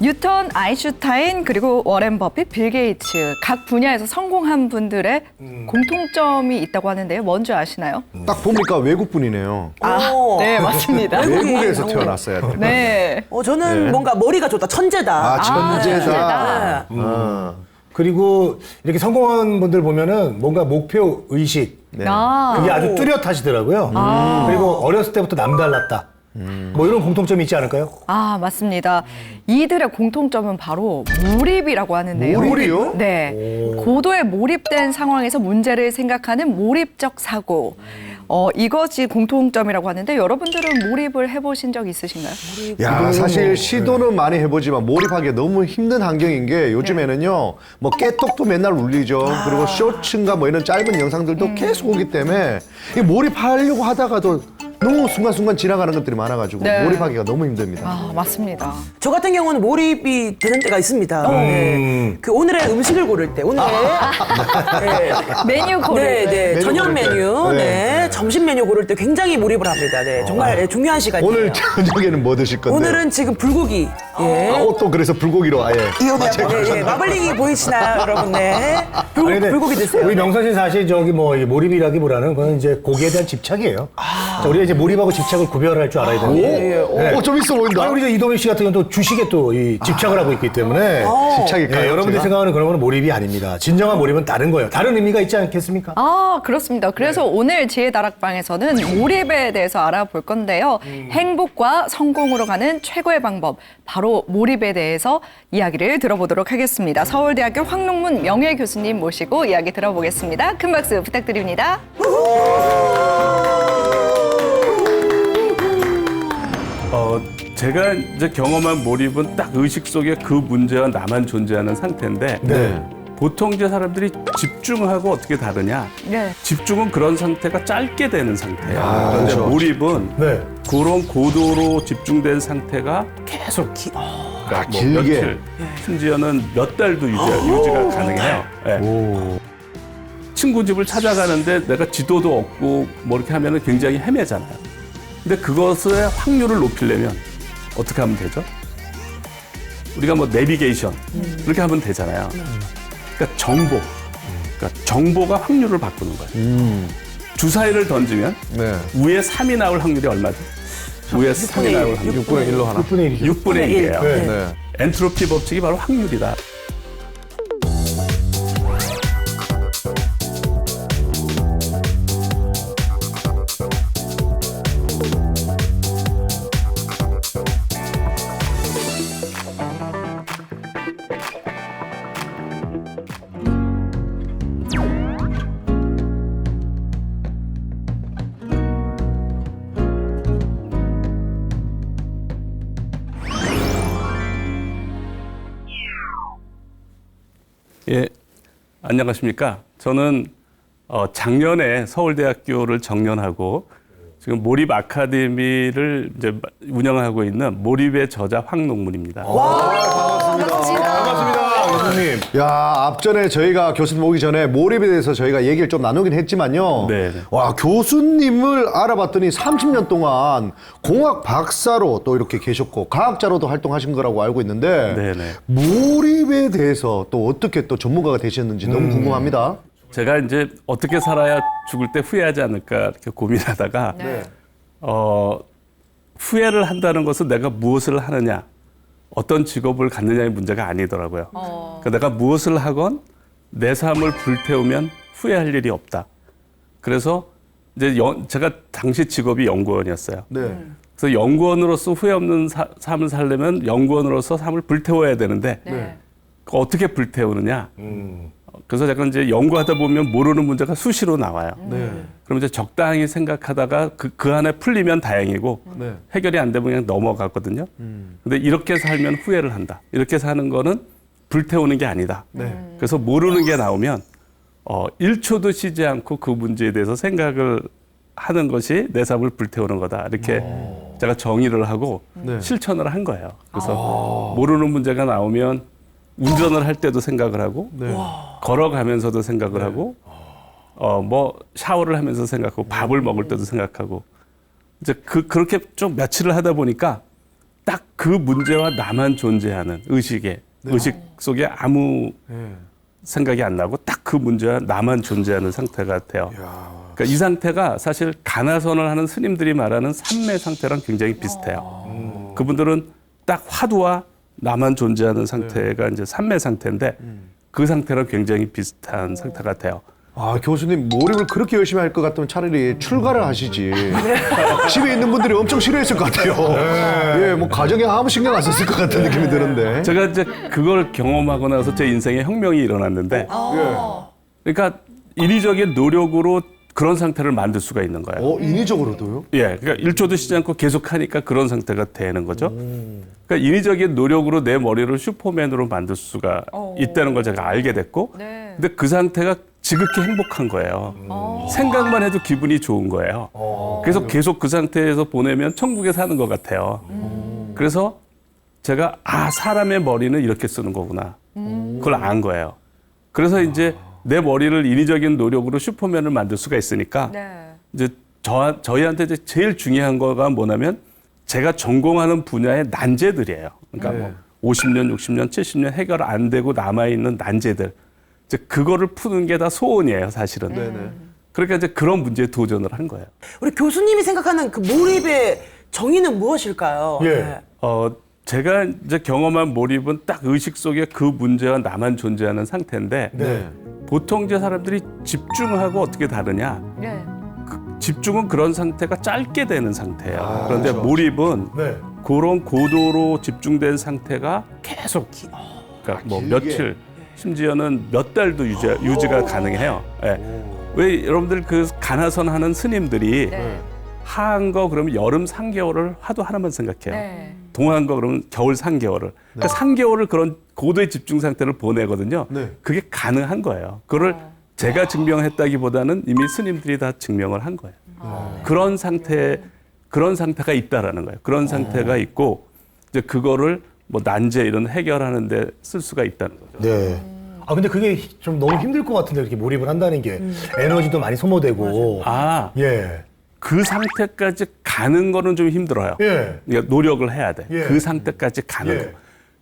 뉴턴, 아인슈타인, 그리고 워렌 버핏, 빌 게이츠 각 분야에서 성공한 분들의 공통점이 있다고 하는데요. 뭔지 아시나요? 딱 보니까 외국분이네요. 네, 맞습니다. 외국에서 태어났어야 돼. 네. 저는 네. 뭔가 머리가 좋다. 천재다. 천재다. 그리고 이렇게 성공한 분들 보면은 뭔가 목표 의식 네. 그게 아주 뚜렷하시더라고요. 그리고 어렸을 때부터 남달랐다. 뭐 이런 공통점이 있지 않을까요? 맞습니다. 이들의 공통점은 바로 몰입이라고 하는데요. 몰입이요? 네. 고도에 몰입된 상황에서 문제를 생각하는 몰입적 사고. 이것이 공통점이라고 하는데 여러분들은 몰입을 해보신 적 있으신가요? 야, 사실 시도는 많이 해보지만 몰입하기 너무 힘든 환경인 게 요즘에는요, 뭐 깨똑도 맨날 울리죠. 그리고 쇼츠인가 뭐 이런 짧은 영상들도 계속 오기 때문에 이 몰입하려고 하다가도 너무 순간순간 지나가는 것들이 많아가지고 네. 몰입하기가 너무 힘듭니다. 맞습니다. 저 같은 경우는 몰입이 되는 때가 있습니다. 네. 그 오늘의 음식을 고를 때, 오늘의 메뉴 고를 네, 때. 네, 저녁 고를 때. 메뉴, 네. 네, 점심 메뉴 고를 때 굉장히 몰입을 합니다. 네, 정말 중요한 시간이에요. 오늘 저녁에는 뭐 드실 건데? 오늘은 지금 불고기. 예. 또 그래서 불고기로 아예. 마블링이 보이시나요, 여러분? 네. 아니, 근데 불고기 드세요. 우리 명선 씨 사실 저기 뭐 이 몰입이라기보다는 그건 이제 고기에 대한 집착이에요. 자, 우리가 이제 몰입하고 집착을 구별할 줄 알아야 되는데. 네. 좀 있어 보인다. 아니, 우리 저 이도민 씨 같은 경우는 또 주식에 또 이 집착을 하고 있기 때문에. 집착일까요? 네, 여러분들이 제가? 생각하는 그런 건 몰입이 아닙니다. 진정한 몰입은 다른 거예요. 다른 의미가 있지 않겠습니까? 그렇습니다. 그래서 오늘 지혜 다락방에서는 몰입에 대해서 알아볼 건데요. 행복과 성공으로 가는 최고의 방법, 바로 몰입에 대해서 이야기를 들어보도록 하겠습니다. 서울대학교 황농문 명예교수님 모시고 이야기 들어보겠습니다. 큰 박수 부탁드립니다. 제가 이제 경험한 몰입은 딱 의식 속에 그 문제와 나만 존재하는 상태인데 네. 보통 이제 사람들이 집중하고 어떻게 다르냐? 네. 집중은 그런 상태가 짧게 되는 상태예요. 그런데 그렇죠. 몰입은 네. 그런 고도로 집중된 상태가 계속 그러니까 뭐 길게. 며칠, 심지어는 몇 달도 유지가 가능해요. 네. 친구 집을 찾아가는데 내가 지도도 없고 뭐 이렇게 하면 굉장히 헤매잖아요. 근데 그것의 확률을 높이려면 어떻게 하면 되죠? 우리가 뭐 내비게이션 이렇게 하면 되잖아요. 그러니까 정보가 확률을 바꾸는 거예요. 주사위를 던지면 네. 위에 3이 나올 확률이 얼마죠? 위에 3이 나올 확률. 6분의 1로 하나. 6분의 1이죠. 6분의 1이에요. 네. 네. 엔트로피 법칙이 바로 확률이다. 예, 안녕하십니까. 저는 작년에 서울대학교를 정년하고 지금 몰입 아카데미를 이제 운영하고 있는 몰입의 저자 황농문입니다. 반갑습니다, 교수님. 야, 앞전에 저희가 교수님 오기 전에 몰입에 대해서 저희가 얘기를 좀 나누긴 했지만요. 네. 와, 교수님을 알아봤더니 30년 동안 공학 박사로 또 이렇게 계셨고 과학자로도 활동하신 거라고 알고 있는데 네네. 몰입에 대해서 또 어떻게 또 전문가가 되셨는지 너무 궁금합니다. 제가 이제 어떻게 살아야 죽을 때 후회하지 않을까 이렇게 고민하다가 후회를 한다는 것은 내가 무엇을 하느냐, 어떤 직업을 갖느냐의 문제가 아니더라고요. 그러니까 내가 무엇을 하건 내 삶을 불태우면 후회할 일이 없다. 그래서 이제 제가 당시 직업이 연구원이었어요. 네. 그래서 연구원으로서 후회 없는 삶을 살려면 연구원으로서 삶을 불태워야 되는데 어떻게 불태우느냐. 그래서 약간 이제 연구하다 보면 모르는 문제가 수시로 나와요. 그럼 이제 적당히 생각하다가 그 안에 풀리면 다행이고 네. 해결이 안 되면 그냥 넘어갔거든요. 근데 이렇게 살면 후회를 한다. 이렇게 사는 거는 불태우는 게 아니다. 그래서 모르는 게 나오면 1초도 쉬지 않고 그 문제에 대해서 생각을 하는 것이 내 삶을 불태우는 거다. 이렇게 제가 정의를 하고 실천을 한 거예요. 그래서 모르는 문제가 나오면 운전을 할 때도 생각을 하고 걸어가면서도 생각을 하고 뭐 샤워를 하면서 생각하고 밥을 먹을 때도 생각하고 이제 그렇게 좀 며칠을 하다 보니까 딱 그 문제와 나만 존재하는 의식 속에 아무 생각이 안 나고 딱 그 문제와 나만 존재하는 상태가 돼요. 그러니까 이 상태가 사실 가나선을 하는 스님들이 말하는 삼매 상태랑 굉장히 비슷해요. 그분들은 딱 화두와 나만 존재하는 상태가 이제 삼매 상태인데 그 상태랑 굉장히 비슷한 상태가 돼요. 아, 교수님 몰입을 그렇게 열심히 할 것 같으면 차라리 출가를 하시지. 집에 있는 분들이 엄청 싫어했을 것 같아요. 예, 뭐 가정에 아무 신경 안 썼을 것 같은 느낌이 드는데. 제가 이제 그걸 경험하고 나서 제 인생에 혁명이 일어났는데, 그러니까 인위적인 노력으로 그런 상태를 만들 수가 있는 거예요. 인위적으로도요? 예, 그러니까 1초도 쉬지 않고 계속 하니까 그런 상태가 되는 거죠. 그러니까 인위적인 노력으로 내 머리를 슈퍼맨으로 만들 수가 있다는 걸 제가 알게 됐고, 네. 근데 그 상태가 지극히 행복한 거예요. 생각만 해도 기분이 좋은 거예요. 그래서 계속 그 상태에서 보내면 천국에 사는 것 같아요. 그래서 제가 사람의 머리는 이렇게 쓰는 거구나. 그걸 안 거예요. 그래서 이제 내 머리를 인위적인 노력으로 슈퍼맨을 만들 수가 있으니까 네. 이제 저희한테 이제 제일 중요한 거가 뭐냐면 제가 전공하는 분야의 난제들이에요. 그러니까 뭐 50년, 60년, 70년 해결 안 되고 남아있는 난제들. 이제 그거를 푸는 게 다 소원이에요, 사실은. 그러니까 이제 그런 문제에 도전을 한 거예요. 우리 교수님이 생각하는 그 몰입의 정의는 무엇일까요? 예. 네. 제가 이제 경험한 몰입은 딱 의식 속에 그 문제와 나만 존재하는 상태인데 보통 이제 사람들이 집중하고 어떻게 다르냐? 네. 집중은 그런 상태가 짧게 되는 상태예요. 그런데 몰입은 네. 그런 고도로 집중된 상태가 계속, 그러니까 뭐 길게. 며칠, 심지어는 몇 달도 유지가 가능해요. 예. 왜 여러분들 그 가나선 하는 스님들이 네. 하한 거 그러면 여름 3개월을 화두 하나만 생각해요. 네. 동한 거 그러면 겨울 3개월을. 그러니까 3개월을 그런 고도의 집중 상태를 보내거든요. 네. 그게 가능한 거예요. 그걸 제가 증명했다기보다는 이미 스님들이 다 증명을 한 거예요. 그런 상태가 있다라는 거예요. 그런 상태가 있고 이제 그거를 뭐 난제 이런 해결하는 데 쓸 수가 있다는 거죠. 네. 근데 그게 좀 너무 힘들 것 같은데 이렇게 몰입을 한다는 게 에너지도 많이 소모되고. 예. 그 상태까지 가는 거는 좀 힘들어요. 예. 그러니까 노력을 해야 돼. 예. 그 상태까지 가는 예. 거.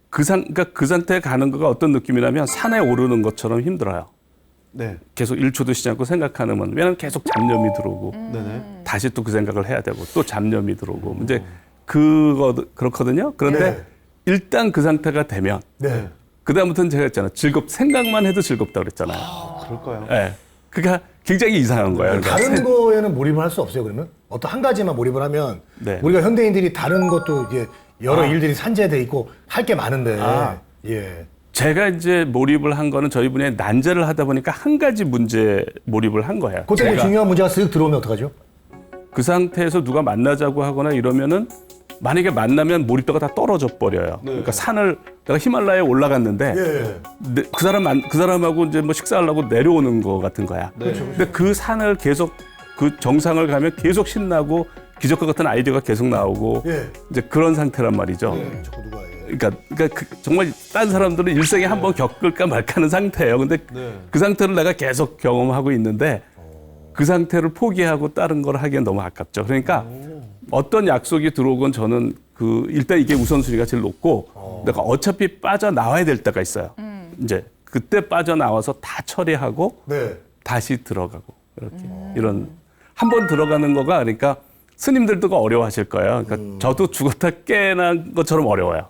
그러니까 그 상태에 가는 거가 어떤 느낌이냐면 산에 오르는 것처럼 힘들어요. 네. 계속 1초도 쉬지 않고 생각하는 건 왜냐면 계속 잡념이 들어오고 네네. 다시 또 그 생각을 해야 되고 또 잡념이 들어오고 이제 그렇거든요. 그런데 네. 일단 그 상태가 되면 네. 그다음부터는 제가 했잖아요. 생각만 해도 즐겁다 그랬잖아요. 그럴까요? 예. 그러니까 굉장히 이상한 거예요. 그러니까 다른 거에는 몰입을 할 수 없어요, 그러면? 어떤 한 가지만 몰입을 하면 네. 우리가 현대인들이 다른 것도 이게 여러 일들이 산재돼 있고 할 게 많은데. 예. 제가 이제 몰입을 한 거는 저희 분야에 난제를 하다 보니까 한 가지 문제 몰입을 한 거예요. 그때 제가 중요한 문제가 쓱 들어오면 어떡하죠? 그 상태에서 누가 만나자고 하거나 이러면은 만약에 만나면 몰입도가 다 떨어져 버려요. 그러니까 산을 내가 히말라야에 올라갔는데 예. 그 사람하고 이제 뭐 식사하려고 내려오는 거 같은 거야. 근데 그 산을 계속 그 정상을 가면 계속 신나고 기적과 같은 아이디어가 계속 나오고 예. 이제 그런 상태란 말이죠. 저거 누가 예. 그러니까 정말 딴 사람들은 일생에 한 번 겪을까 말까 하는 상태예요. 근데 그 상태를 내가 계속 경험하고 있는데 그 상태를 포기하고 다른 걸 하기엔 너무 아깝죠. 그러니까 어떤 약속이 들어오건 저는 일단 이게 우선순위가 제일 높고 내가 어차피 빠져나와야 될 때가 있어요. 이제 그때 빠져나와서 다 처리하고 네. 다시 들어가고 이렇게 이런 한 번 들어가는 거가 그러니까 스님들도 어려워하실 거예요. 그러니까 저도 죽었다 깨어난 것처럼 어려워요.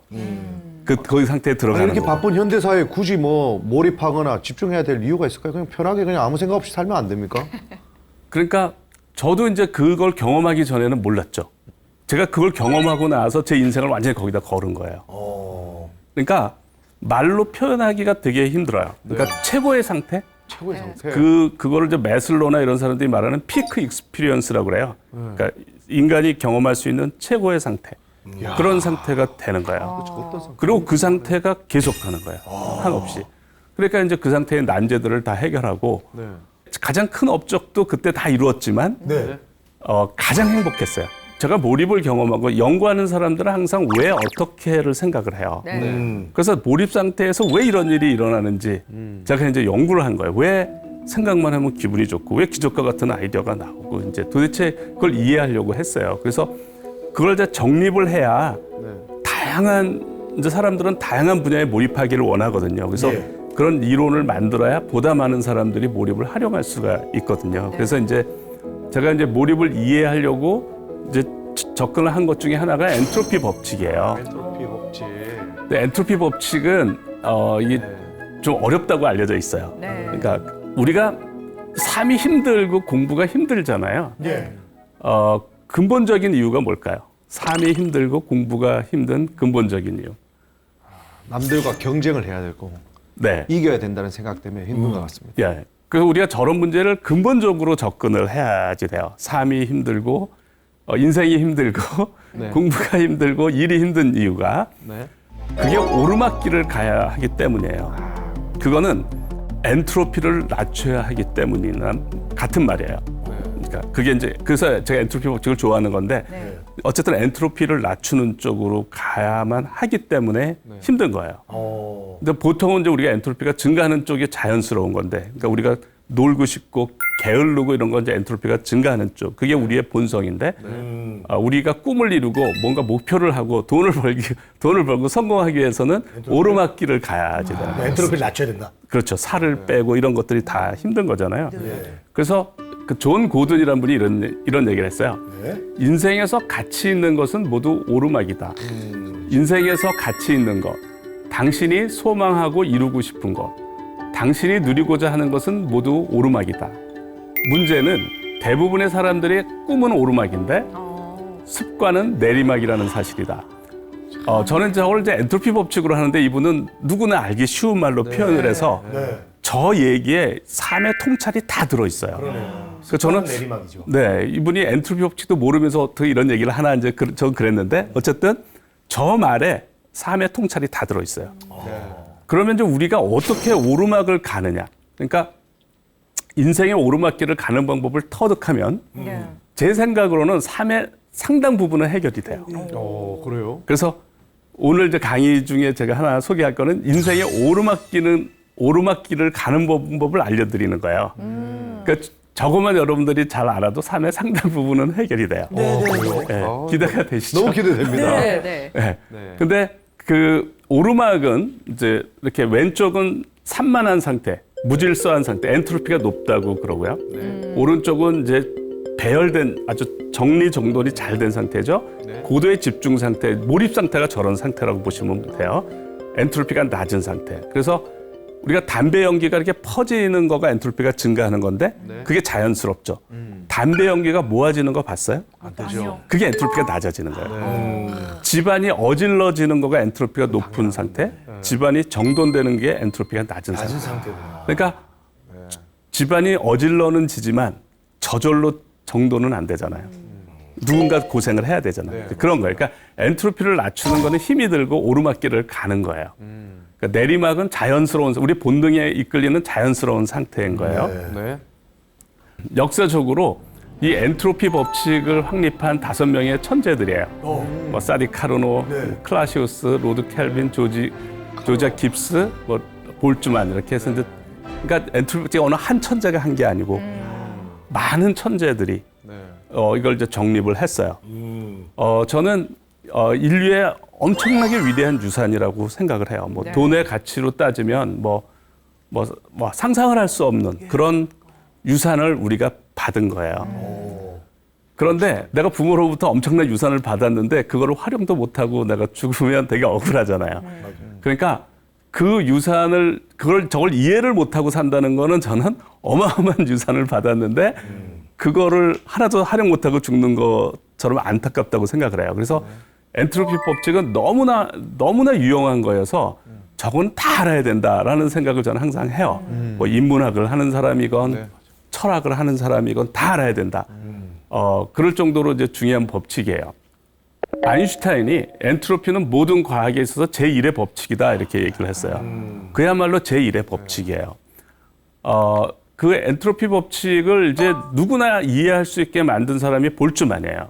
그 상태에 아니, 들어가는 이렇게 거. 바쁜 현대사회에 굳이 뭐 몰입하거나 집중해야 될 이유가 있을까요? 그냥 편하게 그냥 아무 생각 없이 살면 안 됩니까? 그러니까 저도 이제 그걸 경험하기 전에는 몰랐죠. 제가 그걸 경험하고 나서 제 인생을 완전히 거기다 걸은 거예요. 그러니까 말로 표현하기가 되게 힘들어요. 그러니까 최고의 상태? 최고의 상태. 그거를 이제 매슬로나 이런 사람들이 말하는 피크 익스피리언스라고 그래요. 그러니까 인간이 경험할 수 있는 최고의 상태. 그런 상태가 되는 거예요. 그리고 그 상태가 계속 가는 거예요. 한없이. 그러니까 이제 그 상태의 난제들을 다 해결하고 네. 가장 큰 업적도 그때 다 이루었지만 네. 가장 행복했어요. 제가 몰입을 경험하고 연구하는 사람들은 항상 왜 어떻게를 생각을 해요. 네. 그래서 몰입 상태에서 왜 이런 일이 일어나는지 제가 이제 연구를 한 거예요. 왜 생각만 하면 기분이 좋고 왜 기적과 같은 아이디어가 나오고 이제 도대체 그걸 이해하려고 했어요. 그래서 그걸 이제 정립을 해야 다양한 이제 사람들은 다양한 분야에 몰입하기를 원하거든요. 그래서 그런 이론을 만들어야 보다 많은 사람들이 몰입을 활용할 수가 있거든요. 그래서 이제 제가 이제 몰입을 이해하려고 이제 접근을 한 것 중에 하나가 엔트로피 법칙이에요. 엔트로피 법칙. 근데 엔트로피 법칙은 이게 좀 어렵다고 알려져 있어요. 네. 그러니까 우리가 삶이 힘들고 공부가 힘들잖아요. 근본적인 이유가 뭘까요? 삶이 힘들고 공부가 힘든 근본적인 이유. 남들과 경쟁을 해야 되고 네. 이겨야 된다는 생각 때문에 힘든 것 같습니다. 예. 그래서 우리가 저런 문제를 근본적으로 접근을 해야지 돼요. 삶이 힘들고 인생이 힘들고 네. 공부가 힘들고 일이 힘든 이유가 네. 그게 오르막길을 가야 하기 때문이에요. 그거는 엔트로피를 낮춰야 하기 때문이나 같은 말이에요. 그러니까 그게 이제 그래서 제가 엔트로피 법칙을 좋아하는 건데 어쨌든 엔트로피를 낮추는 쪽으로 가야만 하기 때문에 힘든 거예요. 근데 보통은 이제 우리가 엔트로피가 증가하는 쪽이 자연스러운 건데, 그러니까 우리가 놀고 싶고 게으르고 이런 건 이제 엔트로피가 증가하는 쪽, 그게 우리의 본성인데, 우리가 꿈을 이루고 뭔가 목표를 하고 돈을 벌고 성공하기 위해서는 오르막길을 가야지 돼요. 엔트로피를 낮춰야 된다. 그렇죠. 살을 빼고 이런 것들이 다 힘든 거잖아요. 그래서 그 존 고든이라는 분이 이런 얘기를 했어요. 인생에서 가치 있는 것은 모두 오르막이다. 인생에서 가치 있는 것, 당신이 소망하고 이루고 싶은 것, 당신이 누리고자 하는 것은 모두 오르막이다. 문제는 대부분의 사람들의 꿈은 오르막인데 습관은 내리막이라는 사실이다. 저는 저걸 이제 엔트로피 법칙으로 하는데 이분은 누구나 알기 쉬운 말로 표현을 해서 저 얘기에 삶의 통찰이 다 들어있어요. 그래서 저는 내리막이죠. 네, 이분이 엔트로피 법칙도 모르면서 어떻게 이런 얘기를 하나 이제 전 그랬는데 어쨌든 저 말에 삶의 통찰이 다 들어있어요. 그러면 이제 우리가 어떻게 오르막을 가느냐? 그러니까 인생의 오르막길을 가는 방법을 터득하면 제 생각으로는 삶의 상당 부분은 해결이 돼요. 그래요? 그래서 오늘 이제 강의 중에 제가 하나 소개할 거는 인생의 오르막길을 가는 방법을 알려드리는 거예요. 그러니까 저것만 여러분들이 잘 알아도 삶의 상당 부분은 해결이 돼요. 네, 기대가 되시죠? 너무 기대됩니다. 네, 네. 네. 근데 그 오르막은 이제 이렇게 왼쪽은 산만한 상태, 무질서한 상태, 엔트로피가 높다고 그러고요. 오른쪽은 이제 배열된 아주 정리정돈이 잘 된 상태죠. 고도의 집중 상태, 몰입 상태가 저런 상태라고 보시면 돼요. 엔트로피가 낮은 상태. 그래서 우리가 담배 연기가 이렇게 퍼지는 거가 엔트로피가 증가하는 건데 그게 자연스럽죠. 담배 연기가 모아지는 거 봤어요? 안 되죠. 그게 엔트로피가 낮아지는 거예요. 집안이 어질러지는 거가 엔트로피가 높은 상태, 집안이 정돈되는 게 엔트로피가 낮은 상태. 그러니까 집안이 어질러는 지지만 저절로 정돈은 안 되잖아요. 누군가 고생을 해야 되잖아요. 그런 거예요. 그러니까 엔트로피를 낮추는 거는 힘이 들고 오르막길을 가는 거예요. 그러니까 내리막은 자연스러운, 우리 본능에 이끌리는 자연스러운 상태인 거예요. 네. 역사적으로 이 엔트로피 법칙을 확립한 5명의 천재들이에요. 뭐 사디 카르노, 클라시우스, 로드 켈빈, 조지아 깁스, 뭐 볼츠만 이렇게 해서 이제 그러니까 엔트로피 법칙이 어느 한 천재가 한 게 아니고 많은 천재들이 이걸 이제 정립을 했어요. 저는 인류의 엄청나게 위대한 유산이라고 생각을 해요. 뭐 돈의 가치로 따지면 뭐 상상을 할 수 없는 그런 유산을 우리가 받은 거예요. 그런데 내가 부모로부터 엄청난 유산을 받았는데 그거를 활용도 못하고 내가 죽으면 되게 억울하잖아요. 그러니까 그 유산을 저걸 이해를 못하고 산다는 거는 저는 어마어마한 유산을 받았는데 그거를 하나도 활용 못하고 죽는 것처럼 안타깝다고 생각을 해요. 그래서 엔트로피 법칙은 너무나 유용한 거여서 저건 다 알아야 된다라는 생각을 저는 항상 해요. 뭐 인문학을 하는 사람이건 철학을 하는 사람이건 다 알아야 된다. 그럴 정도로 이제 중요한 법칙이에요. 아인슈타인이 엔트로피는 모든 과학에 있어서 제1의 법칙이다 이렇게 얘기를 했어요. 그야말로 제1의 법칙이에요. 그 엔트로피 법칙을 이제 누구나 이해할 수 있게 만든 사람이 볼츠만이에요.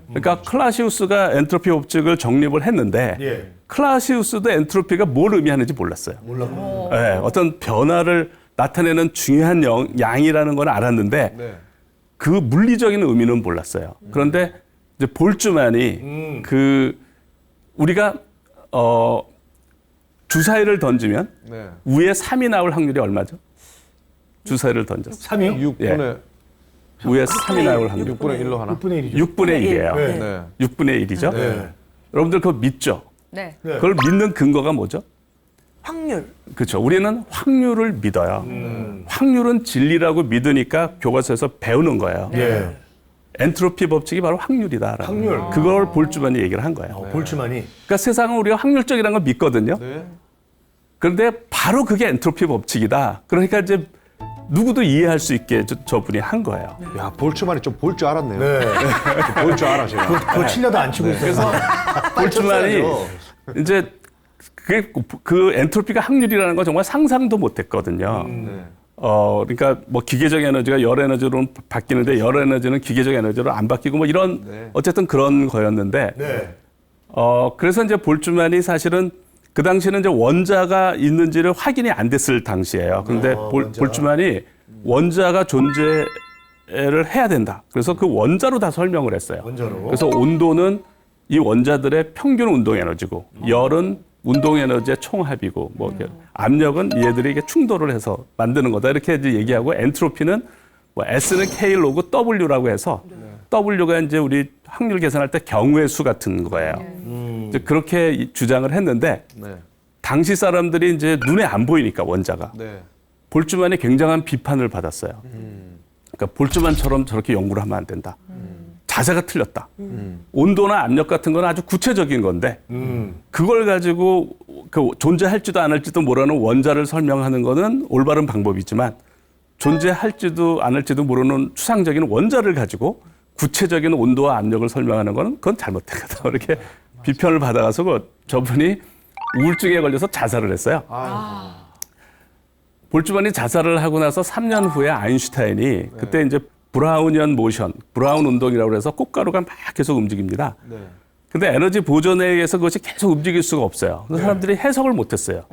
그러니까 클라시우스가 엔트로피 법칙을 정립을 했는데 클라시우스도 엔트로피가 뭘 의미하는지 몰랐어요. 네, 어떤 변화를 나타내는 중요한 양이라는 건 알았는데 그 물리적인 의미는 몰랐어요. 그런데 이제 볼츠만이 우리가 주사위를 던지면 네. 위에 3이 나올 확률이 얼마죠? 주사위를 던졌어. 3이요? 6분의 위에 3이 나올 확률. 6분의 1로 하나? 6분의 1이죠. 6분의 1이에요. 네. 네. 6분의 1이죠. 네. 여러분들 그거 믿죠? 네. 네. 그걸 믿는 근거가 뭐죠? 확률. 그렇죠. 우리는 확률을 믿어요. 확률은 진리라고 믿으니까 교과서에서 배우는 거예요. 예. 엔트로피 법칙이 바로 확률이다라는 확률. 거예요. 그걸 볼주만이 얘기를 한 거예요. 볼츠만이. 그러니까 세상은 우리가 확률적이라는 걸 믿거든요. 네. 그런데 바로 그게 엔트로피 법칙이다. 그러니까 이제 누구도 이해할 수 있게 저분이 한 거예요. 야, 볼츠만이 좀 볼 줄 알았네요. 네. 볼 줄 알아, 제가. 그거 칠려도 안 치고 있어요. 그래서 볼주만이 이제 그 엔트로피가 확률이라는 건 정말 상상도 못했거든요. 네. 그러니까 뭐 기계적 에너지가 열 에너지로 바뀌는데 열 에너지는 기계적 에너지로 안 바뀌고 뭐 이런 네. 어쨌든 그런 거였는데 네. 그래서 이제 볼주만이 사실은 그 당시에는 이제 원자가 있는지를 확인이 안 됐을 당시예요. 그런데 원자. 볼주만이 원자가 존재를 해야 된다. 그래서 그 원자로 다 설명을 했어요. 원자로. 그래서 온도는 이 원자들의 평균 운동 에너지고 열은 운동 에너지의 총합이고 뭐 이렇게 압력은 얘들이 이게 충돌을 해서 만드는 거다 이렇게 이제 얘기하고 엔트로피는 뭐 S는 K 로그 W라고 해서 W가 이제 우리 확률 계산할 때 경우의 수 같은 거예요. 이제 그렇게 주장을 했는데 네. 당시 사람들이 이제 눈에 안 보이니까 원자가 네. 볼주만이 굉장한 비판을 받았어요. 그러니까 볼주만처럼 저렇게 연구를 하면 안 된다. 자세가 틀렸다. 온도나 압력 같은 건 아주 구체적인 건데 그걸 가지고 그 존재할지도 안 할지도 모르는 원자를 설명하는 거는 올바른 방법이지만 존재할지도 안 할지도 모르는 추상적인 원자를 가지고 구체적인 온도와 압력을 설명하는 거는 그건 잘못된 거다. 이렇게 비판을 받아가서 저분이 우울증에 걸려서 자살을 했어요. 볼주만이 자살을 하고 나서 3년 후에 아인슈타인이 그때 이제 브라운이언 모션, 브라운 운동이라고 해서 꽃가루가 막 계속 움직입니다. 네. 근데 에너지 보존에 의해서 그것이 계속 움직일 수가 없어요. 그래서 사람들이 해석을 못했어요.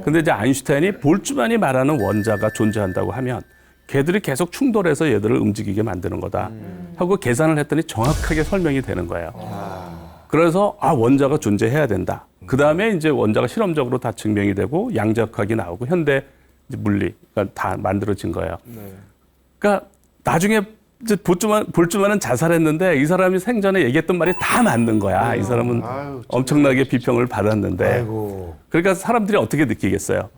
근데 이제 아인슈타인이 볼주만이 말하는 원자가 존재한다고 하면 걔들이 계속 충돌해서 얘들을 움직이게 만드는 거다 하고 계산을 했더니 정확하게 설명이 되는 거예요. 그래서 원자가 존재해야 된다. 그 다음에 이제 원자가 실험적으로 다 증명이 되고 양자역학이 나오고 현대 이제 물리가 다 만들어진 거예요. 그러니까 나중에 이제 볼주만은 자살했는데 이 사람이 생전에 얘기했던 말이 다 맞는 거야. 이 사람은 아유, 엄청나게 비평을 받았는데 아이고. 그러니까 사람들이 어떻게 느끼겠어요?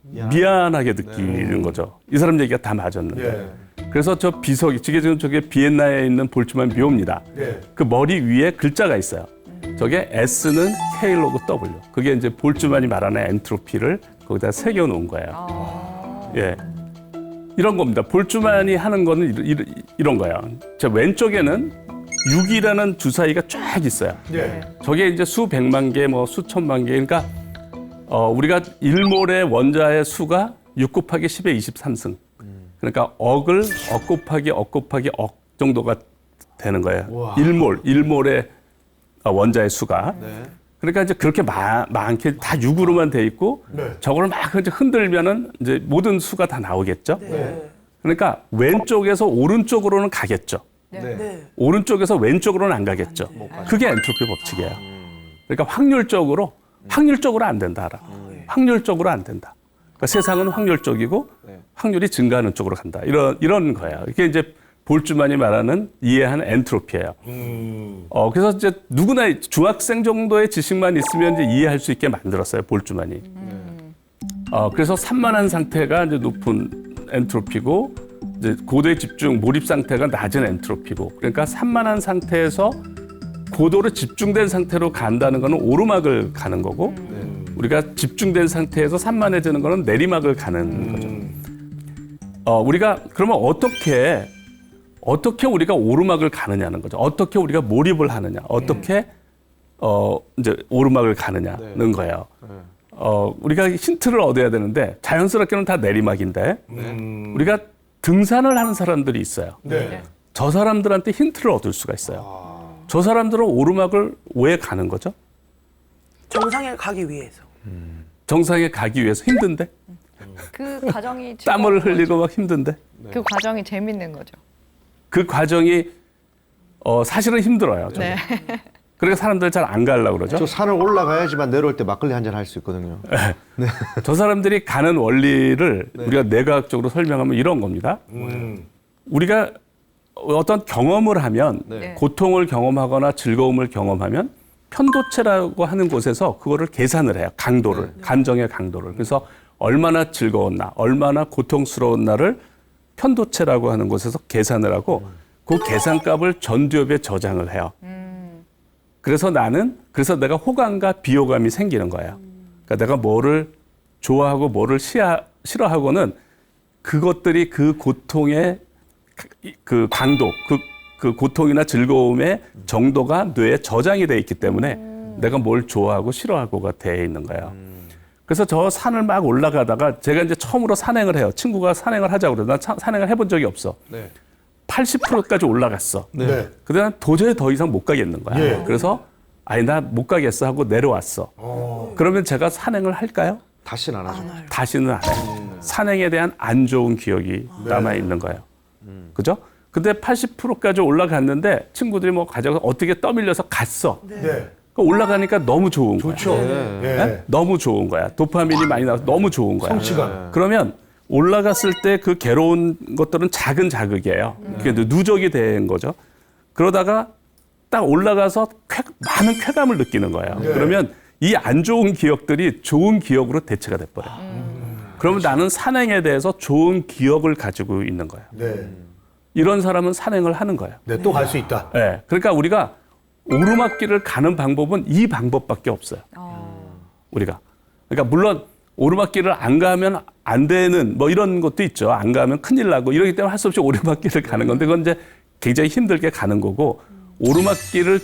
미안하게 느끼는 거죠. 이 사람 얘기가 다 맞았는데. 그래서 저 비석이 지금 저게 비엔나에 있는 볼주만 묘입니다. 그 머리 위에 글자가 있어요. 저게 S는 K 로그 W. 그게 이제 볼주만이 말하는 엔트로피를 거기다 새겨 놓은 거예요. 예. 이런 겁니다. 볼주만이 하는 거는 이런 거예요. 저 왼쪽에는 6이라는 주사위가 쫙 있어요. 저게 이제 수백만 개, 뭐 수천만 개. 그러니까 우리가 1몰의 원자의 수가 6 곱하기 10의 23승. 그러니까 억 곱하기 억 정도가 되는 거예요. 1몰의 원자의 수가. 그러니까 이제 그렇게 많게 다 6으로만 돼 있고 저걸 막 이제 흔들면은 이제 모든 수가 다 나오겠죠. 그러니까 왼쪽에서 오른쪽으로는 가겠죠. 네. 오른쪽에서 왼쪽으로는 안 가겠죠. 그게 엔트로피 법칙이에요. 그러니까 확률적으로 안 된다. 알아. 확률적으로 안 된다. 그러니까 세상은 확률적이고 확률이 증가하는 쪽으로 간다. 이런 거예요. 이게 이제 볼주만이 말하는 이해하는 엔트로피예요. 그래서 이제 누구나 중학생 정도의 지식만 있으면 이제 이해할 수 있게 만들었어요. 볼주만이. 그래서 산만한 상태가 이제 높은 엔트로피고 이제 고도의 집중, 몰입 상태가 낮은 엔트로피고. 그러니까 산만한 상태에서 고도로 집중된 상태로 간다는 거는 오르막을 가는 거고 우리가 집중된 상태에서 산만해지는 거는 내리막을 가는 거죠. 우리가 그러면 어떻게 우리가 오르막을 가느냐는 거죠. 어떻게 우리가 몰입을 하느냐, 어떻게 이제 오르막을 가느냐는 거예요. 우리가 힌트를 얻어야 되는데 자연스럽게는 다 내리막인데 우리가 등산을 하는 사람들이 있어요. 저 사람들한테 힌트를 얻을 수가 있어요. 저 사람들은 오르막을 왜 가는 거죠? 정상에 가기 위해서. 정상에 가기 위해서 힘든데? 그 과정이 땀을 즐거운 흘리고 막 힘든데? 거죠. 그 과정이 재밌는 거죠. 그 과정이 사실은 힘들어요. 저는. 네. 그러니까 사람들 잘 안 가려고 그러죠. 저 산을 올라가야지만 내려올 때 막걸리 한 잔 할 수 있거든요. 저 사람들이 가는 원리를 우리가 내과학적으로 설명하면 이런 겁니다. 우리가 어떤 경험을 하면 네. 고통을 경험하거나 즐거움을 경험하면 편도체라고 하는 곳에서 그거를 계산을 해요. 강도를, 감정의 강도를. 그래서 얼마나 즐거웠나, 얼마나 고통스러웠나를 편도체라고 하는 곳에서 계산을 하고 그 계산값을 전두엽에 저장을 해요. 그래서 내가 호감과 비호감이 생기는 거예요. 그러니까 내가 뭐를 좋아하고 뭐를 싫어하고는 그것들이 그 고통의 그 강도, 그 고통이나 즐거움의 정도가 뇌에 저장이 돼 있기 때문에 내가 뭘 좋아하고 싫어하고가 돼 있는 거예요. 그래서 저 산을 막 올라가다가 제가 이제 처음으로 산행을 해요. 친구가 산행을 하자고 그래서 난 산행을 해본 적이 없어. 네. 80%까지 올라갔어. 네. 근데 난 도저히 더 이상 못 가겠는 거야. 예. 그래서 아니 나 못 가겠어 하고 내려왔어. 그러면 제가 산행을 할까요? 다시는 안 하죠. 다시는 안 해요. 산행에 대한 안 좋은 기억이 남아 있는 거예요. 그죠? 근데 80%까지 올라갔는데 친구들이 뭐 가져가서 어떻게 떠밀려서 갔어. 네. 올라가니까 너무 좋은 거야. 좋죠. 예. 네? 너무 좋은 거야. 도파민이 많이 나와서 너무 좋은 거야. 성취감. 그러면 올라갔을 때 그 괴로운 것들은 작은 자극이에요. 그게 누적이 된 거죠. 그러다가 딱 올라가서 많은 쾌감을 느끼는 거예요. 그러면 이 안 좋은 기억들이 좋은 기억으로 대체가 돼버려요. 그러면 나는 산행에 대해서 좋은 기억을 가지고 있는 거예요. 네. 이런 사람은 산행을 하는 거예요. 네, 또 갈 수 있다. 네. 그러니까 우리가 오르막길을 가는 방법은 이 방법밖에 없어요. 우리가. 그러니까 물론 오르막길을 안 가면 안 되는 뭐 이런 것도 있죠. 안 가면 큰일 나고 이러기 때문에 할 수 없이 오르막길을 가는 건데 그건 이제 굉장히 힘들게 가는 거고 오르막길을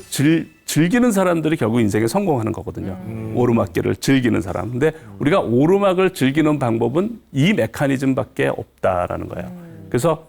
즐기는 사람들이 결국 인생에 성공하는 거거든요. 오르막길을 즐기는 사람. 근데 우리가 오르막을 즐기는 방법은 이 메커니즘밖에 없다라는 거예요. 그래서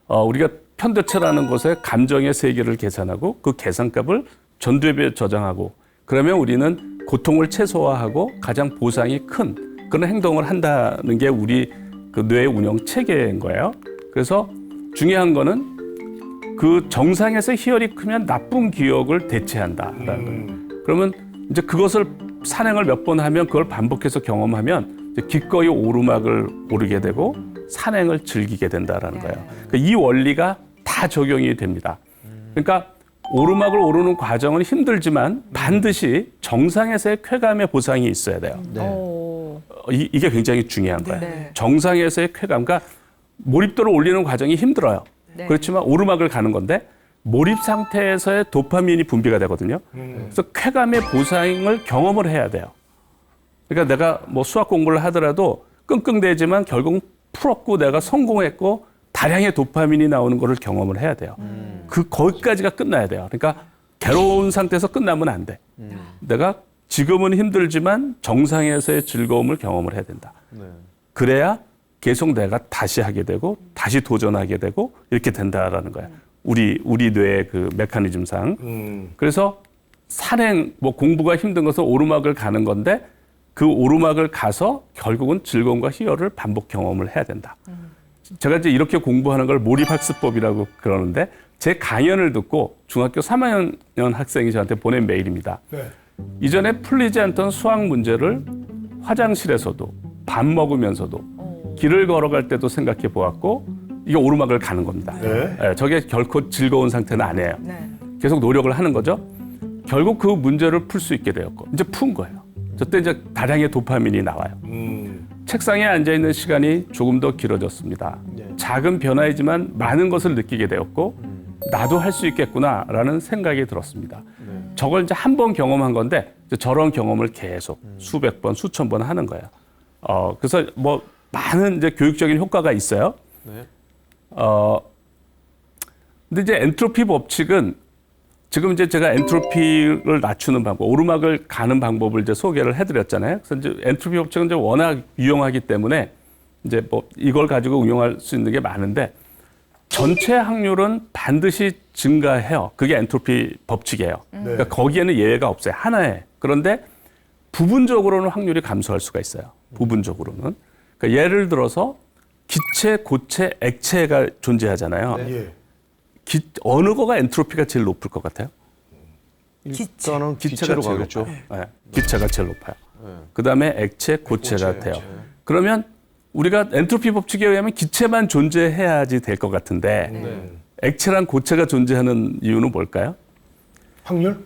우리가 편도체라는 곳에 감정의 세계를 계산하고 그 계산값을 전두엽에 저장하고 그러면 우리는 고통을 최소화하고 가장 보상이 큰 그런 행동을 한다는 게 우리 그 뇌 운영 체계인 거예요. 그래서 중요한 거는 그 정상에서 희열이 크면 나쁜 기억을 대체한다라는 거예요. 그러면 이제 그것을 산행을 몇 번 하면 그걸 반복해서 경험하면 이제 기꺼이 오르막을 오르게 되고 산행을 즐기게 된다라는 거예요. 그러니까 이 원리가 다 적용이 됩니다. 그러니까 오르막을 오르는 과정은 힘들지만 반드시 정상에서의 쾌감의 보상이 있어야 돼요. 이게 굉장히 중요한 거예요. 네. 정상에서의 쾌감, 그러니까 몰입도를 올리는 과정이 힘들어요. 네. 그렇지만 오르막을 가는 건데 몰입 상태에서의 도파민이 분비가 되거든요. 그래서 쾌감의 보상을 경험을 해야 돼요. 그러니까 내가 뭐 수학 공부를 하더라도 끙끙대지만 결국 풀었고 내가 성공했고 다량의 도파민이 나오는 거를 경험을 해야 돼요. 거기까지가 끝나야 돼요. 그러니까 괴로운 상태에서 끝나면 안 돼. 내가 지금은 힘들지만 정상에서의 즐거움을 경험을 해야 된다. 그래야 계속 내가 다시 하게 되고 다시 도전하게 되고 이렇게 된다라는 거야. 우리 뇌의 그 메커니즘상. 그래서 산행 뭐 공부가 힘든 것은 오르막을 가는 건데 그 오르막을 가서 결국은 즐거움과 희열을 반복 경험을 해야 된다. 제가 이제 이렇게 공부하는 걸 몰입학습법이라고 그러는데 제 강연을 듣고 중학교 3학년 학생이 저한테 보낸 메일입니다. 네. 이전에 풀리지 않던 수학 문제를 화장실에서도 밥 먹으면서도 길을 걸어갈 때도 생각해 보았고 이게 오르막을 가는 겁니다. 네. 예, 저게 결코 즐거운 상태는 아니에요. 네. 계속 노력을 하는 거죠. 결국 그 문제를 풀 수 있게 되었고 이제 푼 거예요. 저때 이제 다량의 도파민이 나와요. 책상에 앉아 있는 시간이 조금 더 길어졌습니다. 작은 변화이지만 많은 것을 느끼게 되었고 나도 할 수 있겠구나라는 생각이 들었습니다. 저걸 이제 한 번 경험한 건데 이제 저런 경험을 계속 수백 번, 수천 번 하는 거예요. 그래서 뭐 많은 이제 교육적인 효과가 있어요. 근데 이제 엔트로피 법칙은 지금 이제 제가 엔트로피를 낮추는 방법, 오르막을 가는 방법을 이제 소개를 해드렸잖아요. 그래서 이제 엔트로피 법칙은 이제 워낙 유용하기 때문에 이제 뭐 이걸 가지고 응용할 수 있는 게 많은데 전체 확률은 반드시 증가해요. 그게 엔트로피 법칙이에요. 그러니까 거기에는 예외가 없어요. 하나에. 그런데 부분적으로는 확률이 감소할 수가 있어요. 부분적으로는. 그러니까 예를 들어서 기체, 고체, 액체가 존재하잖아요. 예. 어느 거가 엔트로피가 제일 높을 것 같아요? 일단은 기체가 기체로 제일 가겠죠. 높아요. 네, 기체가 제일 높아요. 그다음에 액체, 고체가 돼요. 그러면 우리가 엔트로피 법칙에 의하면 기체만 존재해야지 될 것 같은데 액체랑 고체가 존재하는 이유는 뭘까요? 확률?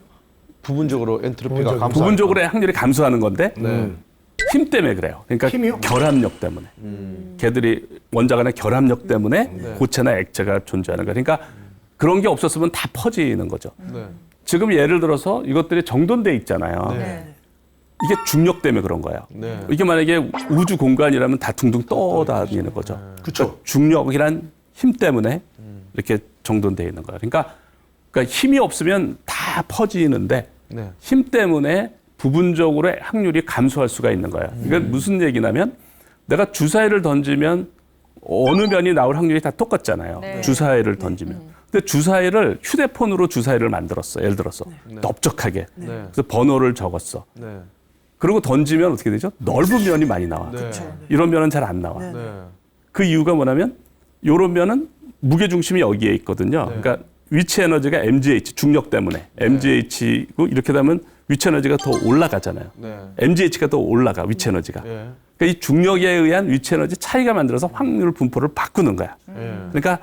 부분적으로 엔트로피가 부분적으로. 감소. 부분적으로 확률이 감소하는 건데 힘 때문에 그래요. 그러니까 힘이요? 결합력 때문에. 걔들이 원자 간의 결합력 때문에 고체나 액체가 존재하는 거예요. 그러니까 그런 게 없었으면 다 퍼지는 거죠. 네. 지금 예를 들어서 이것들이 정돈돼 있잖아요. 이게 중력 때문에 그런 거예요. 네. 이게 만약에 우주 공간이라면 다 둥둥 떠다니는 거죠. 그쵸. 중력이란 힘 때문에 이렇게 정돈돼 있는 거예요. 그러니까 힘이 없으면 다 퍼지는데 네. 힘 때문에 부분적으로 확률이 감소할 수가 있는 거예요. 이게 무슨 얘기냐면 내가 주사위를 던지면 어느 면이 나올 확률이 다 똑같잖아요. 네. 주사위를 던지면. 근데 주사위를 휴대폰으로 주사위를 만들었어. 예를 들어서 넓적하게. 그래서 번호를 적었어. 네. 그리고 던지면 어떻게 되죠? 넓은 면이 많이 나와. 네. 이런 면은 잘 안 나와. 네. 그 이유가 뭐냐면 이런 면은 무게 중심이 여기에 있거든요. 그러니까 위치 에너지가 mgh 중력 때문에 mgh고 이렇게 되면 위치 에너지가 더 올라가잖아요. 네. mgh가 더 올라가 위치 에너지가. 예. 그러니까 이 중력에 의한 위치 에너지 차이가 만들어서 확률 분포를 바꾸는 거야. 예. 그러니까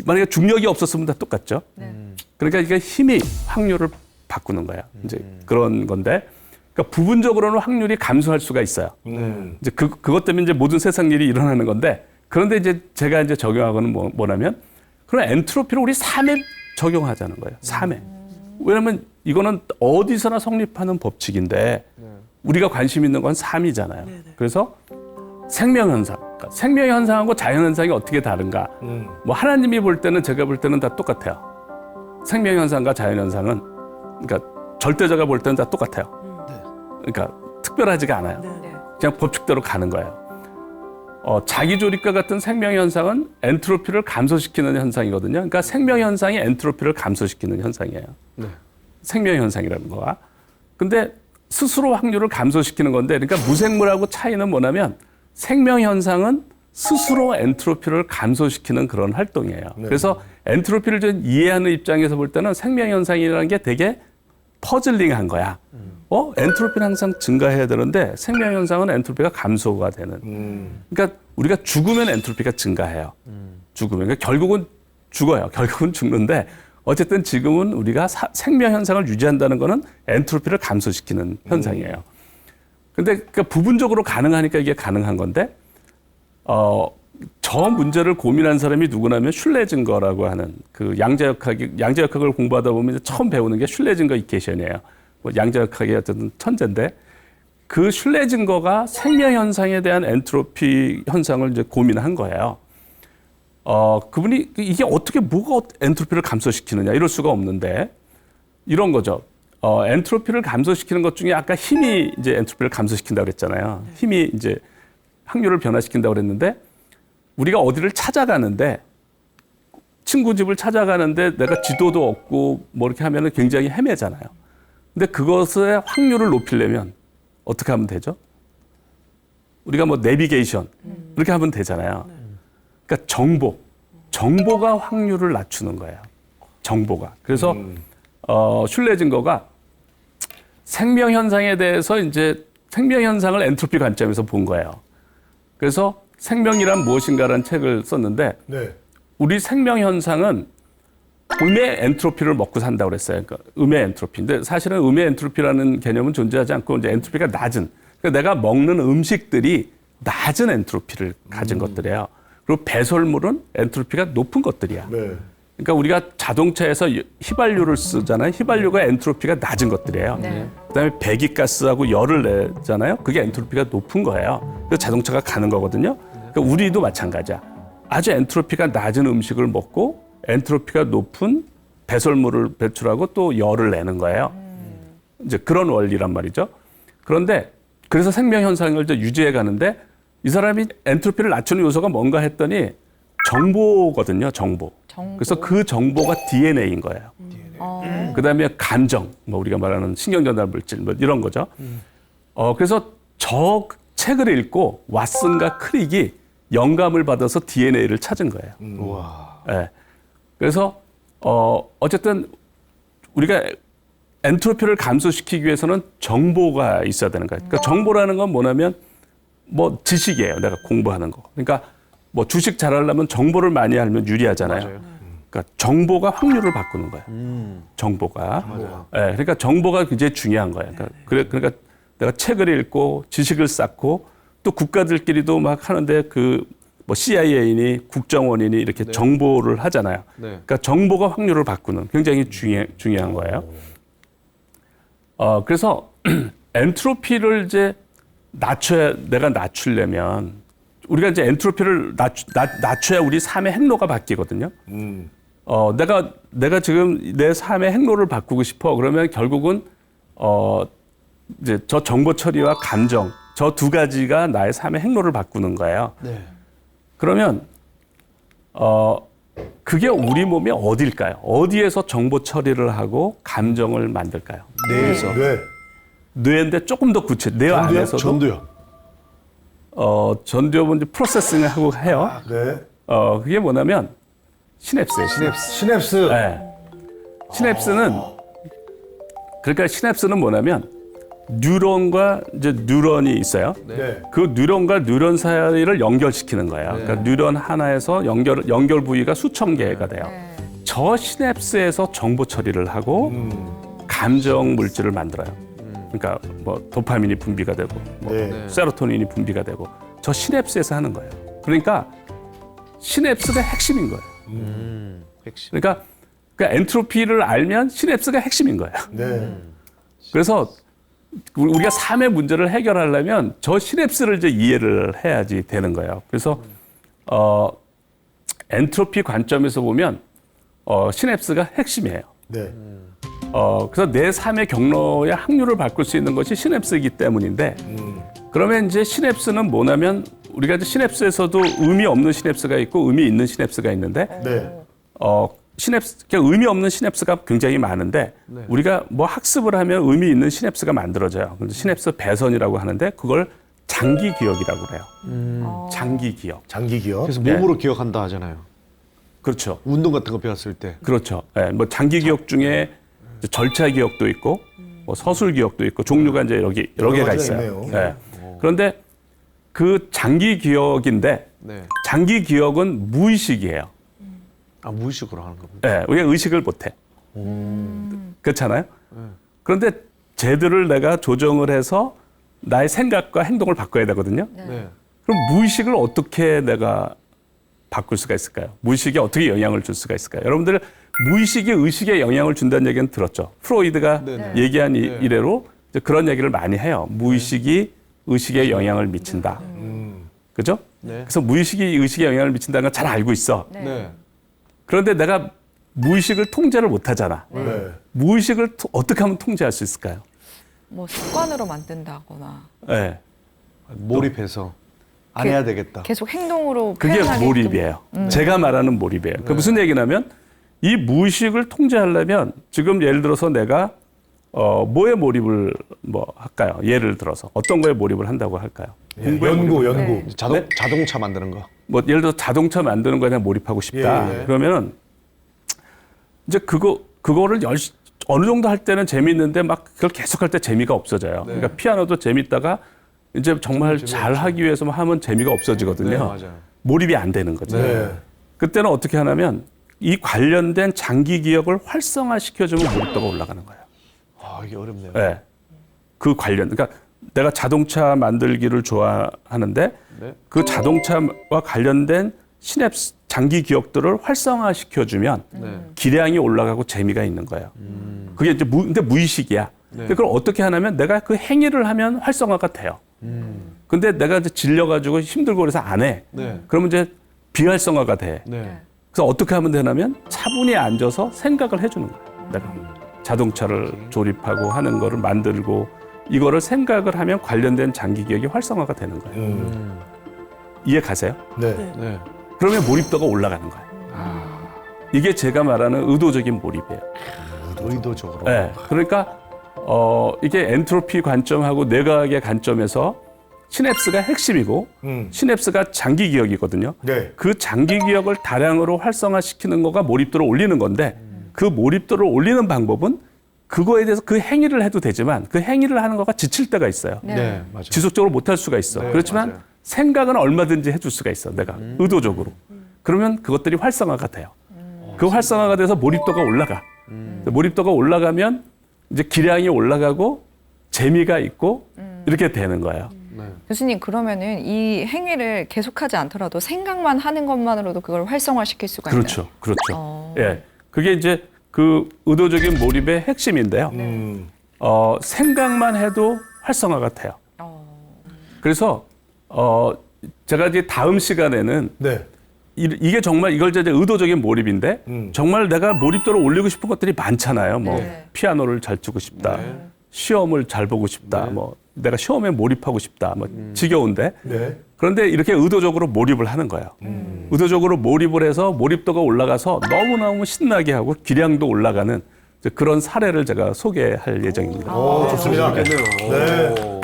만약에 중력이 없었으면 다 똑같죠. 그러니까 이게 힘이 확률을 바꾸는 거야. 이제 그런 건데, 그러니까 부분적으로는 확률이 감소할 수가 있어요. 이제 그것 때문에 이제 모든 세상 일이 일어나는 건데, 그런데 이제 제가 이제 적용하고는 뭐냐면, 그런 엔트로피를 우리 3에 적용하자는 거예요. 3에. 왜냐면 이거는 어디서나 성립하는 법칙인데, 우리가 관심 있는 건 3이잖아요. 그래서 생명현상. 그러니까 생명현상하고 자연현상이 어떻게 다른가. 뭐 하나님이 볼 때는 제가 볼 때는 다 똑같아요. 생명현상과 자연현상은 그러니까 절대자가 볼 때는 다 똑같아요. 그러니까 특별하지가 않아요. 그냥 법칙대로 가는 거예요. 자기조립과 같은 생명현상은 엔트로피를 감소시키는 현상이거든요. 그러니까 생명현상이 엔트로피를 감소시키는 현상이에요. 네. 생명현상이라는 거가. 근데 스스로 확률을 감소시키는 건데, 그러니까 무생물하고 차이는 뭐냐면 생명현상은 스스로 엔트로피를 감소시키는 그런 활동이에요. 그래서 엔트로피를 좀 이해하는 입장에서 볼 때는 생명현상이라는 게 되게 퍼즐링한 거야. 엔트로피는 항상 증가해야 되는데 생명현상은 엔트로피가 감소가 되는. 그러니까 우리가 죽으면 엔트로피가 증가해요. 죽으면. 그러니까 결국은 죽어요. 결국은 죽는데 어쨌든 지금은 우리가 생명현상을 유지한다는 거는 엔트로피를 감소시키는 현상이에요. 근데 그러니까 부분적으로 가능하니까 이게 가능한 건데, 저 문제를 고민한 사람이 누구냐면 슐레징거라고 하는 그 양자역학을 공부하다 보면 이제 처음 배우는 게 슐레징거 이퀘이션이에요. 뭐 양자역학의 어쨌든 천재인데, 그 슐레징거가 생명현상에 대한 엔트로피 현상을 이제 고민한 거예요. 그분이 이게 뭐가 엔트로피를 감소시키느냐 이럴 수가 없는데 이런 거죠. 엔트로피를 감소시키는 것 중에 아까 힘이 이제 엔트로피를 감소시킨다고 그랬잖아요. 힘이 이제 확률을 변화시킨다고 그랬는데 우리가 어디를 찾아가는데 친구 집을 찾아가는데 내가 지도도 없고 뭐 이렇게 하면은 굉장히 헤매잖아요. 근데 그것의 확률을 높이려면 어떻게 하면 되죠? 우리가 뭐 내비게이션 이렇게 하면 되잖아요. 그러니까 정보가 확률을 낮추는 거예요. 정보가. 그래서 슐레징거가 생명현상에 대해서 이제 생명현상을 엔트로피 관점에서 본 거예요. 그래서 생명이란 무엇인가라는 책을 썼는데 네. 우리 생명현상은 음의 엔트로피를 먹고 산다고 그랬어요. 그러니까 음의 엔트로피. 근데 사실은 음의 엔트로피라는 개념은 존재하지 않고 이제 엔트로피가 낮은. 그러니까 내가 먹는 음식들이 낮은 엔트로피를 가진 것들이에요. 그리고 배설물은 엔트로피가 높은 것들이야. 네. 그러니까 우리가 자동차에서 휘발유를 쓰잖아요. 휘발유가 엔트로피가 낮은 것들이에요. 그다음에 배기가스하고 열을 내잖아요. 그게 엔트로피가 높은 거예요. 그래서 자동차가 가는 거거든요. 그러니까 우리도 마찬가지야. 아주 엔트로피가 낮은 음식을 먹고 엔트로피가 높은 배설물을 배출하고 또 열을 내는 거예요. 이제 그런 원리란 말이죠. 그런데 그래서 생명 현상을 이제 유지해 가는데 이 사람이 엔트로피를 낮추는 요소가 뭔가 했더니 정보거든요, 정보. 그래서 그 정보가 DNA인 거예요. 그다음에 감정, 뭐 우리가 말하는 신경전달 물질, 뭐 이런 거죠. 그래서 저 책을 읽고 왓슨과 크릭이 영감을 받아서 DNA를 찾은 거예요. 우와. 네. 그래서 어쨌든 우리가 엔트로피를 감소시키기 위해서는 정보가 있어야 되는 거예요. 그러니까 정보라는 건 뭐냐면 뭐 지식이에요. 내가 공부하는 거. 그러니까 뭐 주식 잘하려면 정보를 많이 알면 유리하잖아요. 그러니까 정보가 확률을 바꾸는 거예요. 정보가. 예, 그러니까 정보가 굉장히 중요한 거예요. 그러니까 내가 책을 읽고 지식을 쌓고 또 국가들끼리도 막 하는데 그 뭐 CIA니 국정원이니 이렇게 정보를 하잖아요. 그러니까 정보가 확률을 바꾸는 굉장히 중요한 거예요. 그래서 엔트로피를 이제 내가 낮추려면 우리가 이제 엔트로피를 낮춰야 우리 삶의 행로가 바뀌거든요. 내가 지금 내 삶의 행로를 바꾸고 싶어. 그러면 결국은 이제 저 정보 처리와 감정 저 두 가지가 나의 삶의 행로를 바꾸는 거예요. 그러면 그게 우리 몸의 어딜까요? 어디에서 정보 처리를 하고 감정을 만들까요? 뇌에서. 뇌인데 조금 더 뇌 안에서도 전두요. 전두엽은 이제 프로세싱을 하고 해요. 네. 그게 뭐냐면 시냅스예요. 시냅스. 네. 시냅스는 그러니까 시냅스는 뭐냐면 뉴런과 이제 뉴런이 있어요. 네. 그 뉴런과 뉴런 사이를 연결시키는 거예요. 그러니까 뉴런 하나에서 연결 부위가 수천 개가 돼요. 저 시냅스에서 정보 처리를 하고 감정 물질을 만들어요. 그러니까 뭐 도파민이 분비가 되고 뭐 세로토닌이 분비가 되고 저 시냅스에서 하는 거예요. 그러니까 시냅스가 핵심인 거예요. 그러니까 엔트로피를 알면 시냅스가 핵심인 거예요. 그래서 우리가 삶의 문제를 해결하려면 저 시냅스를 이제 이해를 해야지 되는 거예요. 그래서 엔트로피 관점에서 보면 시냅스가 핵심이에요. 그래서 내 삶의 경로의 확률을 바꿀 수 있는 것이 시냅스이기 때문인데 그러면 이제 시냅스는 뭐냐면 우리가 이제 시냅스에서도 의미 없는 시냅스가 있고 의미 있는 시냅스가 있는데 그러니까 의미 없는 시냅스가 굉장히 많은데 우리가 뭐 학습을 하면 의미 있는 시냅스가 만들어져요. 그래서 시냅스 배선이라고 하는데 그걸 장기 기억이라고 그래요. 장기 기억. 장기 기억. 그래서 몸으로 기억한다 하잖아요. 그렇죠. 운동 같은 거 배웠을 때. 그렇죠. 네, 뭐 장기 기억 중에 절차 기억도 있고 뭐 서술 기억도 있고 종류가 이제 여러 개가 있어요. 네. 그런데 그 장기 기억인데 장기 기억은 무의식이에요. 무의식으로 하는 거군요. 네, 우리가 의식을 못해. 그렇잖아요. 그런데 쟤들을 내가 조정을 해서 나의 생각과 행동을 바꿔야 되거든요. 그럼 무의식을 어떻게 내가 바꿀 수가 있을까요? 무의식이 어떻게 영향을 줄 수가 있을까요? 여러분들 무의식이 의식에 영향을 준다는 얘기는 들었죠. 프로이드가 얘기한 이래로 이제 그런 얘기를 많이 해요. 무의식이 의식에 영향을 미친다. 그죠? 그래서 무의식이 의식에 영향을 미친다는 건 잘 알고 있어. 그런데 내가 무의식을 통제를 못 하잖아. 무의식을 어떻게 하면 통제할 수 있을까요? 뭐 습관으로 만든다거나 네. 몰입해서 안 해야 되겠다. 계속 행동으로 그게 표현하게끔. 몰입이에요. 제가 말하는 몰입이에요. 그 무슨 얘기냐면 이 무의식을 통제하려면 지금 예를 들어서 내가 뭐에 몰입을 뭐 할까요? 예를 들어서 어떤 거에 몰입을 한다고 할까요? 연구. 자동차 만드는 거. 뭐 예를 들어 자동차 만드는 거에 대한 몰입하고 싶다. 그러면은 이제 그거를 어느 정도 할 때는 재미있는데 막 그걸 계속 할 때 재미가 없어져요. 그러니까 피아노도 재밌다가 이제 정말 잘 하기 위해서 하면 재미가 없어지거든요. 몰입이 안 되는 거죠. 그때는 어떻게 하냐면 이 관련된 장기 기억을 활성화시켜주면 몰입도가 올라가는 거예요. 이게 어렵네요. 네. 그 그러니까 내가 자동차 만들기를 좋아하는데 그 자동차와 관련된 시냅스 장기 기억들을 활성화시켜주면 기량이 올라가고 재미가 있는 거예요. 그게 이제 근데 무의식이야. 근데 그걸 어떻게 하냐면 내가 그 행위를 하면 활성화가 돼요. 근데 내가 이제 질려가지고 힘들고 그래서 안 해. 그러면 이제 비활성화가 돼. 그래서 어떻게 하면 되냐면 차분히 앉아서 생각을 해주는 거예요. 내가 자동차를 조립하고 하는 거를 만들고 이거를 생각을 하면 관련된 장기 기억이 활성화가 되는 거예요. 이해 가세요? 그러면 몰입도가 올라가는 거예요. 이게 제가 말하는 의도적인 몰입이에요. 의도적으로. 네. 그러니까 이게 엔트로피 관점하고 뇌과학의 관점에서 시냅스가 핵심이고 시냅스가 장기 기억이거든요. 그 장기 기억을 다량으로 활성화시키는 거가 몰입도를 올리는 건데 그 몰입도를 올리는 방법은 그거에 대해서 그 행위를 해도 되지만 그 행위를 하는 거가 지칠 때가 있어요. 네, 맞아요. 지속적으로 못할 수가 있어. 네, 그렇지만 맞아요. 생각은 얼마든지 해줄 수가 있어. 내가 의도적으로. 그러면 그것들이 활성화가 돼요. 그 활성화가 돼서 몰입도가 올라가. 몰입도가 올라가면 이제 기량이 올라가고 재미가 있고 이렇게 되는 거예요. 교수님 그러면은 이 행위를 계속하지 않더라도 생각만 하는 것만으로도 그걸 활성화시킬 수가 있나요? 그렇죠. 그렇죠. 예. 그게 이제 그 의도적인 몰입의 핵심인데요. 생각만 해도 활성화가 돼요. 그래서 제가 이제 다음 시간에는 네. 이게 정말 이걸 이제 의도적인 몰입인데 정말 내가 몰입도를 올리고 싶은 것들이 많잖아요. 뭐 네. 피아노를 잘 치고 싶다. 시험을 잘 보고 싶다. 뭐 내가 시험에 몰입하고 싶다. 뭐 지겨운데. 네. 그런데 이렇게 의도적으로 몰입을 하는 거예요. 의도적으로 몰입을 해서 몰입도가 올라가서 너무너무 신나게 하고 기량도 올라가는 이제 그런 사례를 제가 소개할 예정입니다. 좋습니다. 네.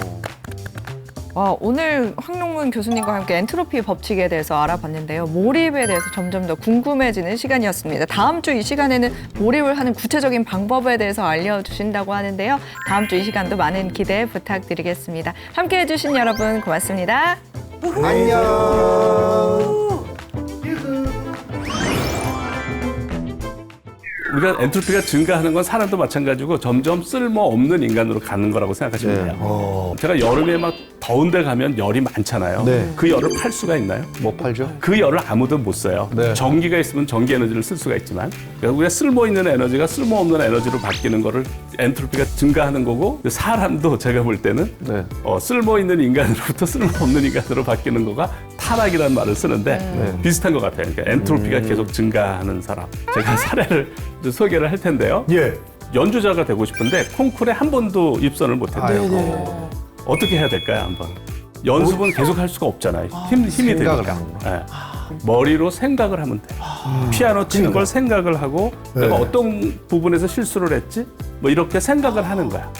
와, 오늘 황룡문 교수님과 함께 엔트로피 법칙에 대해서 알아봤는데요. 몰입에 대해서 점점 더 궁금해지는 시간이었습니다. 다음 주 이 시간에는 몰입을 하는 구체적인 방법에 대해서 알려주신다고 하는데요. 다음 주 이 시간도 많은 기대 부탁드리겠습니다. 함께해 주신 여러분 고맙습니다. 안녕. 우리가 엔트로피가 증가하는 건 사람도 마찬가지고 점점 쓸모없는 인간으로 가는 거라고 생각하시면 돼요. 제가 여름에 막 더운 데 가면 열이 많잖아요. 네. 그 열을 팔 수가 있나요? 못 팔죠? 그 열을 아무도 못 써요. 네. 전기가 있으면 전기 에너지를 쓸 수가 있지만 우리가 쓸모있는 에너지가 쓸모없는 에너지로 바뀌는 거를 엔트로피가 증가하는 거고 사람도 제가 볼 때는 네. 쓸모있는 인간으로부터 쓸모없는 인간으로 바뀌는 거가 타락이라는 말을 쓰는데 비슷한 것 같아요. 그러니까 엔트로피가 계속 증가하는 사람. 제가 사례를 이제 소개를 할 텐데요. 예. 연주자가 되고 싶은데 콩쿠르에 한 번도 입선을 못했대요. 아이고. 어떻게 해야 될까요, 한번? 연습은 계속 할 수가 없잖아요. 힘이 생각을 드니까. 하는구나. 예. 머리로 생각을 하면 돼. 피아노 치는 걸 생각을 하고 내가 어떤 부분에서 실수를 했지? 뭐 이렇게 생각을 하는 거야.